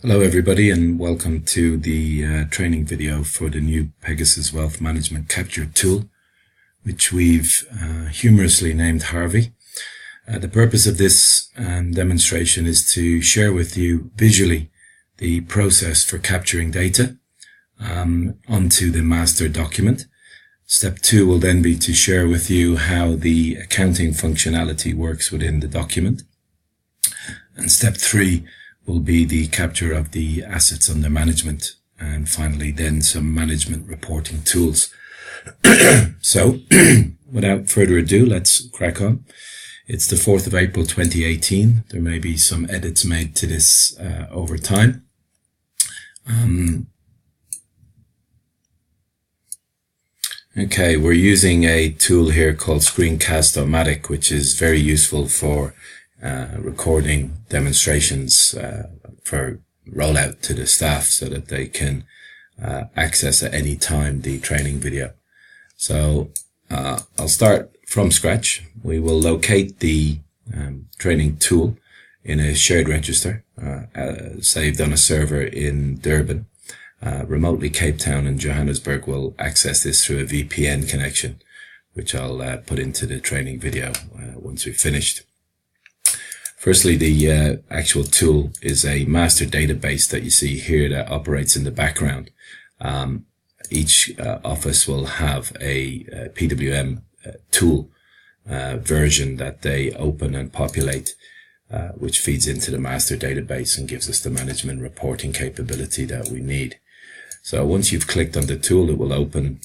Hello everybody, and welcome to the training video for the new Pegasus Wealth Management Capture tool, which we've humorously named Harvey. The purpose of this demonstration is to share with you visually the process for capturing data onto the master document. Step 2 will then be to share with you how the accounting functionality works within the document. And step 3 will be the capture of the assets under management, and finally then some management reporting tools. So without further ado, let's crack on. It's the 4th of April 2018. There may be some edits made to this over time. Okay, we're using a tool here called Screencast-O-Matic, which is very useful for recording demonstrations for rollout to the staff so that they can access at any time the training video. So I'll start from scratch. We will locate the training tool in a shared register saved on a server in Durban. Remotely Cape Town and Johannesburg will access this through a VPN connection, which I'll put into the training video once we've finished. Firstly, the actual tool is a master database that you see here that operates in the background. Each office will have a PWM tool version that they open and populate, which feeds into the master database and gives us the management reporting capability that we need. So once you've clicked on the tool, it will open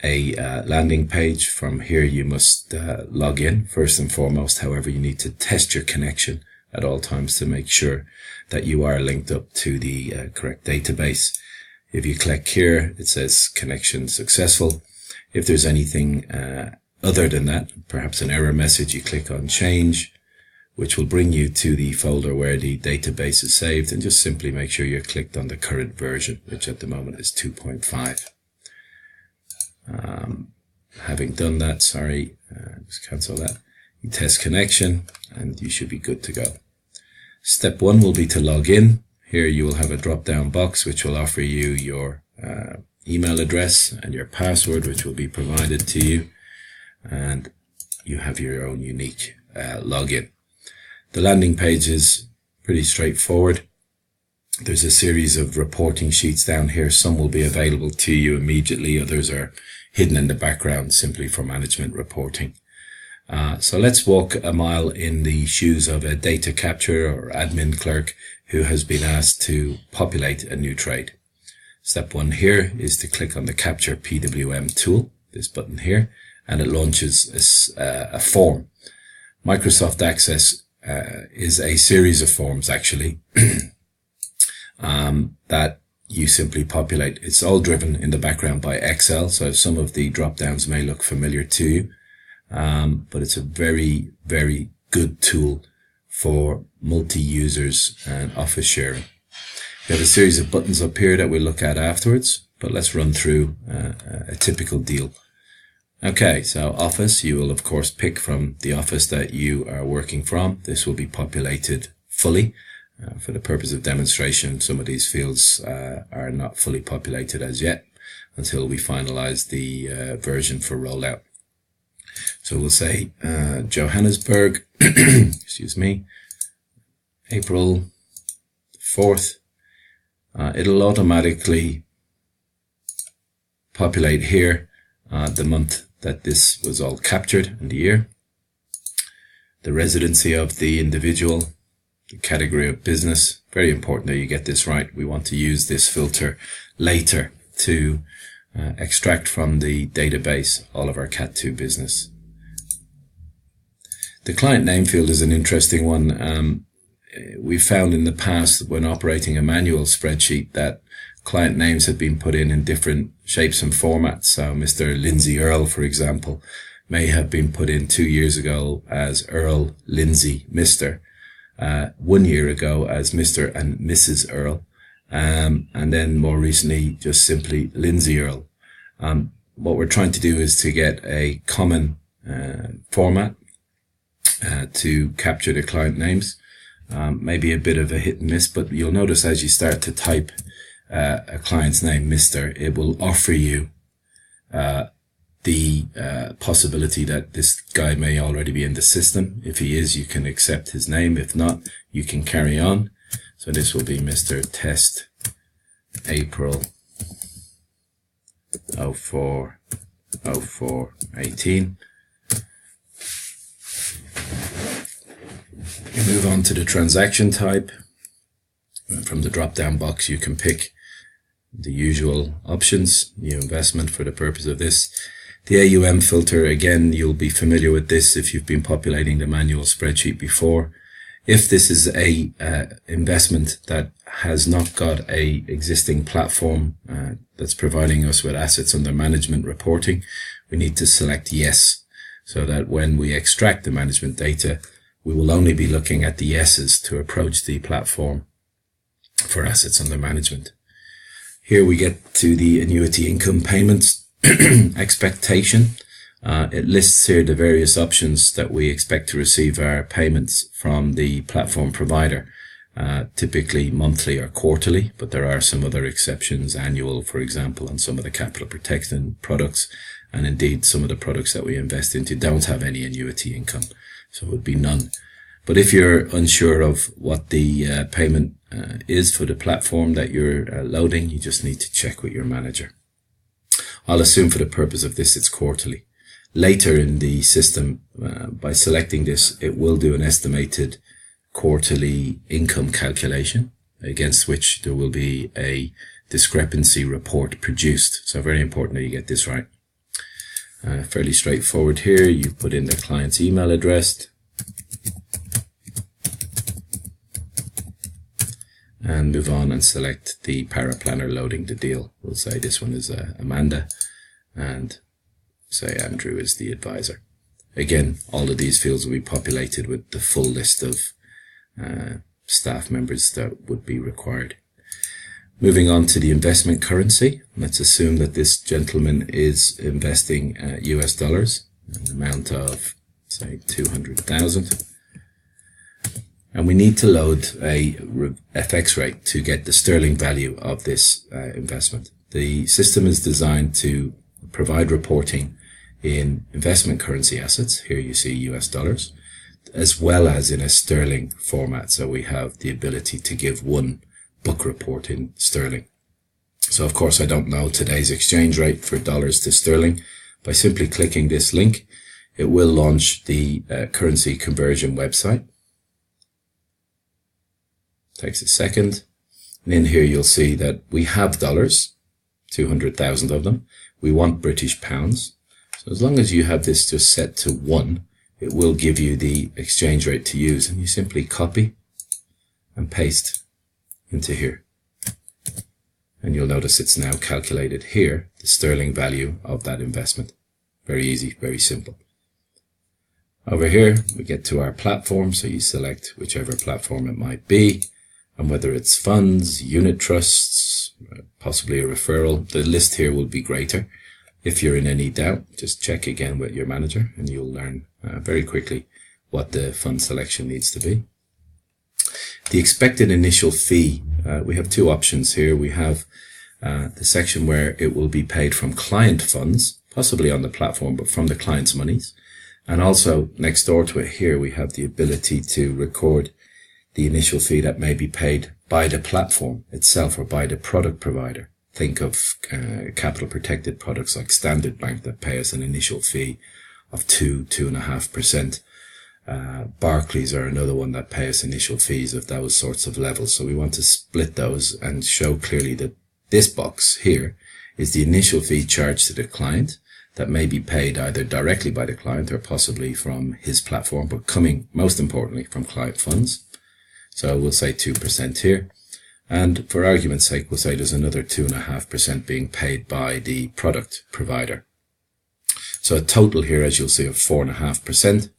a landing page. From here you must log in first and foremost. However, you need to test your connection at all times to make sure that you are linked up to the correct database. If you click here, it says connection successful. If there's anything other than that, perhaps an error message, you click on change, which will bring you to the folder where the database is saved, and just simply make sure you're clicked on the current version, which at the moment is 2.5. Having done that, just cancel that. You test connection and you should be good to go. Step 1 will be to log in. Here you will have a drop down box which will offer you your email address and your password, which will be provided to you, and you have your own unique login. The landing page is pretty straightforward. There's a series of reporting sheets down here. Some will be available to you immediately. Others are hidden in the background simply for management reporting. So let's walk a mile in the shoes of a data capture or admin clerk who has been asked to populate a new trade. Step 1 here is to click on the Capture PWM tool, this button here, and it launches a form. Microsoft Access is a series of forms actually that you simply populate. It's all driven in the background by Excel, so some of the drop downs may look familiar to you, but it's a very, very good tool for multi-users and office sharing. We have a series of buttons up here that we'll look at afterwards, but let's run through a typical deal. Okay, so Office, you will of course pick from the office that you are working from. This will be populated fully. For the purpose of demonstration, some of these fields are not fully populated as yet until we finalize the version for rollout. So we'll say Johannesburg, excuse me, April 4th. It'll automatically populate here the month that this was all captured and the year, the residency of the individual, the category of business. Very important that you get this right. We want to use this filter later to extract from the database all of our Cat2 business. The client name field is an interesting one. We found in the past when operating a manual spreadsheet that client names had been put in different shapes and formats. So Mr. Lindsay Earl, for example, may have been put in 2 years ago as Earl Lindsay Mr. 1 year ago as Mr. and Mrs. Earl, and then more recently just simply Lindsay Earl. What we're trying to do is to get a common format to capture the client names. maybe a bit of a hit and miss, but you'll notice as you start to type a client's name, Mr., it will offer you the possibility that this guy may already be in the system. If he is, you can accept his name. If not, you can carry on. So this will be Mr. Test April 04/04/18. You move on to the transaction type. From the drop-down box, you can pick the usual options, new investment for the purpose of this. The AUM filter, again, you'll be familiar with this if you've been populating the manual spreadsheet before. If this is a investment that has not got a existing platform that's providing us with assets under management reporting, we need to select yes, so that when we extract the management data, we will only be looking at the yeses to approach the platform for assets under management. Here we get to the annuity income payments expectation. It lists here the various options that we expect to receive our payments from the platform provider, typically monthly or quarterly, but there are some other exceptions, annual, for example, on some of the capital protection products, and indeed some of the products that we invest into don't have any annuity income, so it would be none. But if you're unsure of what the payment is for the platform that you're loading, you just need to check with your manager. I'll assume for the purpose of this it's quarterly. Later in the system, by selecting this, it will do an estimated quarterly income calculation against which there will be a discrepancy report produced. So very important that you get this right. Fairly straightforward here. You put in the client's email address and move on and select the paraplanner loading the deal. We'll say this one is Amanda, and say Andrew is the advisor. Again, all of these fields will be populated with the full list of staff members that would be required. Moving on to the investment currency, let's assume that this gentleman is investing US dollars, an amount of, say, 200,000. And we need to load a FX rate to get the sterling value of this investment. The system is designed to provide reporting in investment currency assets. Here you see US dollars, as well as in a sterling format. So we have the ability to give one book report in sterling. So of course I don't know today's exchange rate for dollars to sterling. By simply clicking this link, it will launch the currency conversion website. Takes a second. And in here you'll see that we have dollars, 200,000 of them. We want British pounds. So as long as you have this just set to 1, it will give you the exchange rate to use, and you simply copy and paste into here. And you'll notice it's now calculated here, the sterling value of that investment. Very easy, very simple. Over here, we get to our platform, so you select whichever platform it might be, and whether it's funds, unit trusts, possibly a referral. The list here will be greater. If you're in any doubt, just check again with your manager and you'll learn very quickly what the fund selection needs to be. The expected initial fee, we have two options here. We have the section where it will be paid from client funds, possibly on the platform, but from the client's monies. And also next door to it here, we have the ability to record the initial fee that may be paid by the platform itself or by the product provider. Think of capital protected products like Standard Bank that pay us an initial fee of 2.5%. Barclays are another one that pay us initial fees of those sorts of levels. So we want to split those and show clearly that this box here is the initial fee charged to the client that may be paid either directly by the client or possibly from his platform, but coming most importantly from client funds. So we'll say 2% here. And for argument's sake, we'll say there's another 2.5% being paid by the product provider. So a total here, as you'll see, of 4.5%.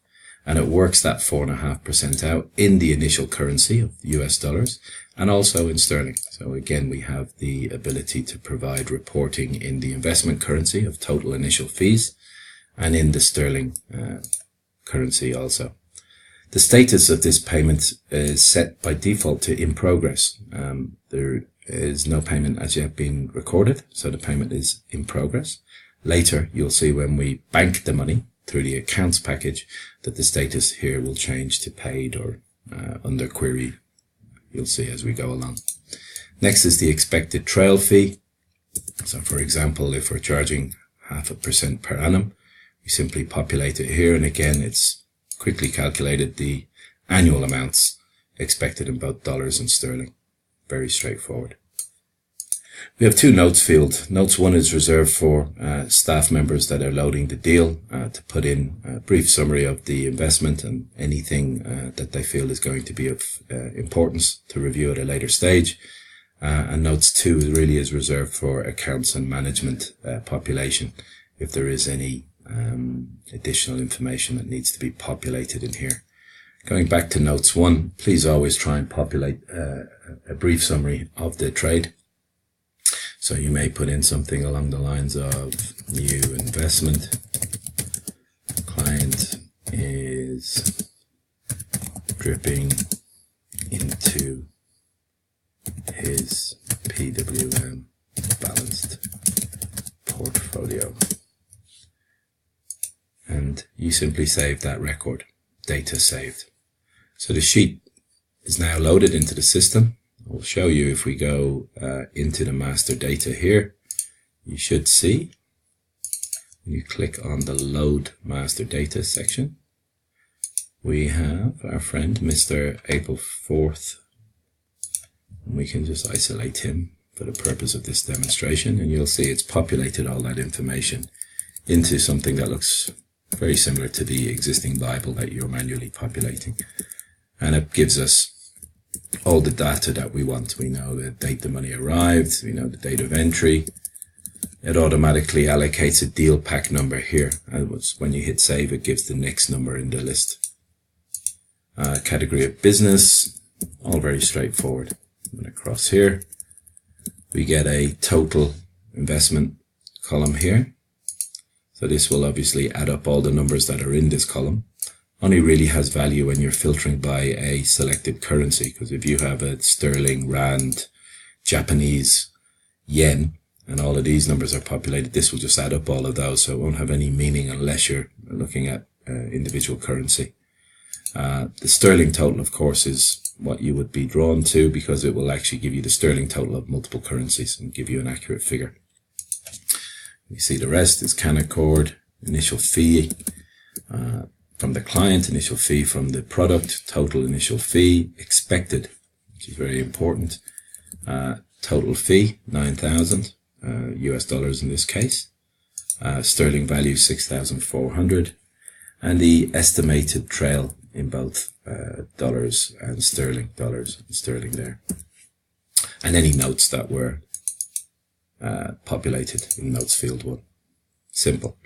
And it works that 4.5% out in the initial currency of US dollars and also in sterling. So again, we have the ability to provide reporting in the investment currency of total initial fees and in the sterling currency also. The status of this payment is set by default to in progress. There is no payment as yet being recorded, so the payment is in progress. Later, you'll see when we bank the money through the accounts package that the status here will change to paid or under query. You'll see as we go along. Next is the expected trail fee. So for example, if we're charging 0.5% per annum, we simply populate it here, and again it's quickly calculated the annual amounts expected in both dollars and sterling. Very straightforward. We have two notes field. Notes 1 is reserved for staff members that are loading the deal to put in a brief summary of the investment and anything that they feel is going to be of importance to review at a later stage. And notes 2 really is reserved for accounts and management population, if there is any additional information that needs to be populated in here. Going back to notes 1, please always try and populate a brief summary of the trade. So you may put in something along the lines of new investment. Client is dripping into his PWM balanced portfolio. And you simply save that record, data saved. So the sheet is now loaded into the system. I'll show you if we go into the master data here. You should see, when you click on the load master data section, we have our friend Mr. April 4th. And we can just isolate him for the purpose of this demonstration, and you'll see it's populated all that information into something that looks very similar to the existing Bible that you're manually populating. And it gives us all the data that we want. We know the date the money arrived, we know the date of entry. It automatically allocates a deal pack number here, and when you hit save it gives the next number in the list. Category of business, all very straightforward. And across here we get a total investment column here. So this will obviously add up all the numbers that are in this column. Only really has value when you're filtering by a selected currency, because if you have a sterling, rand, Japanese, yen, and all of these numbers are populated, this will just add up all of those, so it won't have any meaning unless you're looking at individual currency. The sterling total, of course, is what you would be drawn to, because it will actually give you the sterling total of multiple currencies and give you an accurate figure. You see the rest is Canaccord, initial fee from the client, initial fee from the product, total initial fee, expected, which is very important, total fee, 9,000 US dollars in this case, sterling value 6,400, and the estimated trail in both dollars and sterling there, and any notes that were populated in notes field 1. Simple.